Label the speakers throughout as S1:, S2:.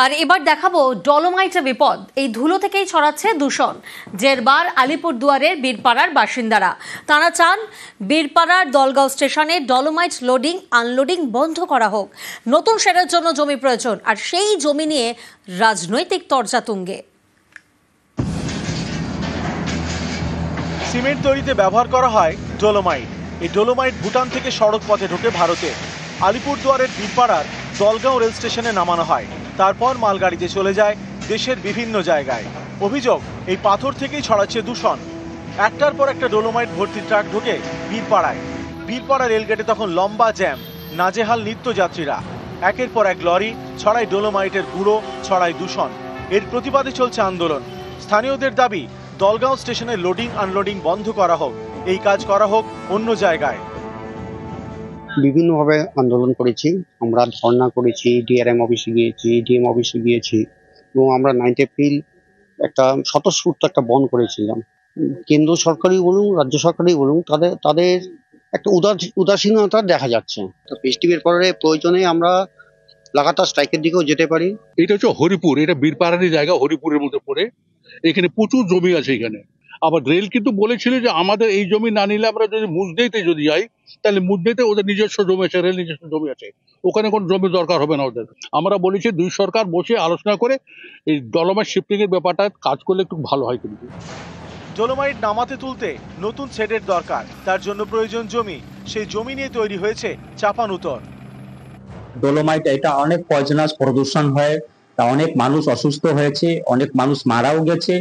S1: আর এবার দেখাবো ডলোমাইটে বিপদ। এই ধুলো থেকেই ছড়াচ্ছে দূষণ। জেরবার আলিপুরদুয়ারের বীরপাড়ার বাসিন্দারা তারা চান বীরপাড়ার দলগাঁও স্টেশনে ডলোমাইট লোডিং আনলোডিং বন্ধ করা হোক। নতুন শেডের জন্য জমি প্রয়োজন, আর সেই জমি নিয়ে রাজনৈতিক তরজা তুঙ্গে।
S2: সিমেন্ট তৈরিতে ব্যবহার করা হয় ডলোমাইট। এই ডলোমাইট ভুটান থেকে সড়ক পথে ঢোকে ভারতে। আলিপুরদুয়ারের বীরপাড়ার দলগাঁও রেল স্টেশনে নামানো হয়, তারপর মালগাড়িতে চলে যায় দেশের বিভিন্ন জায়গায়। অভিযোগ, এই পাথর থেকেই ছড়াচ্ছে দূষণ। একটার পর একটা ডলোমাইট ভর্তি ট্রাক ঢোকে বীরপাড়ায়। বীরপাড়া রেলগেটে তখন লম্বা জ্যাম, নাজেহাল নিত্যযাত্রীরা। একের পর এক লরি ছড়ায় ডলোমাইটের গুঁড়ো, ছড়ায় দূষণ। এর প্রতিবাদে চলছে আন্দোলন। স্থানীয়দের দাবি, দলগাঁও স্টেশনে লোডিং আনলোডিং বন্ধ করা হোক, এই কাজ করা হোক অন্য জায়গায়।
S3: বিভিন্নভাবে আন্দোলন করেছি, আমরা ধর্ণা করেছি, ডিআরএম অফিসে গিয়েছি, ডিএম অফিসে গিয়েছি, এবং আমরা 9 এপ্রিল একটা স্বতঃস্ফূর্ত একটা বন্ধ করেছিলাম। কেন্দ্র সরকারই বলুন, রাজ্য সরকারই বলুন, তাদের একটা উদাসীনতা দেখা যাচ্ছে। তো ফেস্টিভ্যাল পরে প্রয়োজনে আমরা লাগাতার স্ট্রাইকের দিকেও যেতে পারি।
S4: এটা হচ্ছে হরিপুর, এটা বীরপাড়ারই জায়গা, হরিপুরের মধ্যে পড়ে। এখানে প্রচুর জমি আছে এখানে। আবার রেল কিন্তু বলেছিল যে আমাদের এই জমি না নিলে আমরা যদি মুজদেইতে যদি যাই, তাহলে মুজদেইতে ওদের নিজস্ব জমি আছে, রেল নিজস্ব জমি আছে, ওখানে কোনো জমি দরকার হবে না ওদের। আমরা বলেছি দুই সরকার বসে আলোচনা করে এই ডলোমাইট শিফটিং এর ব্যাপারটা কাজ করলে একটু ভালো হয়। কিন্তু
S2: ডলোমাইট নামাতে তুলতে নতুন শেডের দরকার, তার জন্য প্রয়োজন জমি। সেই জমি নিয়ে তৈরি হয়েছে চাপানুতর।
S5: ডলোমাইট এটা অনেক পয়জনাস প্রদূষণ হয়, তা অনেক মানুষ অসুস্থ হয়েছে, অনেক মানুষ মারাও গেছে।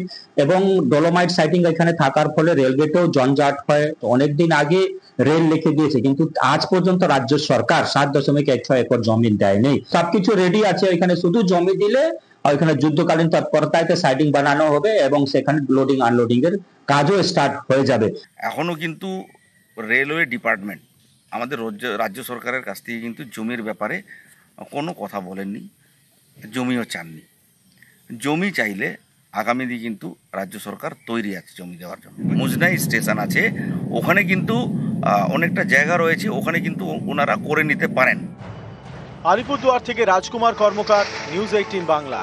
S5: এবং ডলোমাইট সাইটিং এখানে থাকার ফলে রেলগেটেও জঞ্জাট হয়। অনেকদিন আগে রেল লিখে দিয়েছে, কিন্তু আজ পর্যন্ত রাজ্য সরকার 7.16 একর জমি দেয়নি। সবকিছু রেডি আছে, এখানে শুধু জমি দিলে ওইখানে যুদ্ধকালীন তৎপরতায় সাইডিং বানানো হবে এবং সেখানে লোডিং আনলোডিং এর কাজও স্টার্ট হয়ে যাবে।
S6: এখনো কিন্তু রেলওয়ে ডিপার্টমেন্ট আমাদের রাজ্য সরকারের কাছ থেকে কিন্তু জমির ব্যাপারে কোনো কথা বলেননি, জমিও চাননি। জমি চাইলে আগামী দিনে কিন্তু রাজ্য সরকার তৈরি আছে জমি দেওয়ার জন্য। মুজনাই স্টেশন আছে, ওখানে কিন্তু অনেকটা জায়গা রয়েছে, ওখানে কিন্তু ওনারা করে নিতে পারেন।
S2: আলিপুরদুয়ার থেকে রাজকুমার কর্মকার, নিউজ 18 বাংলা।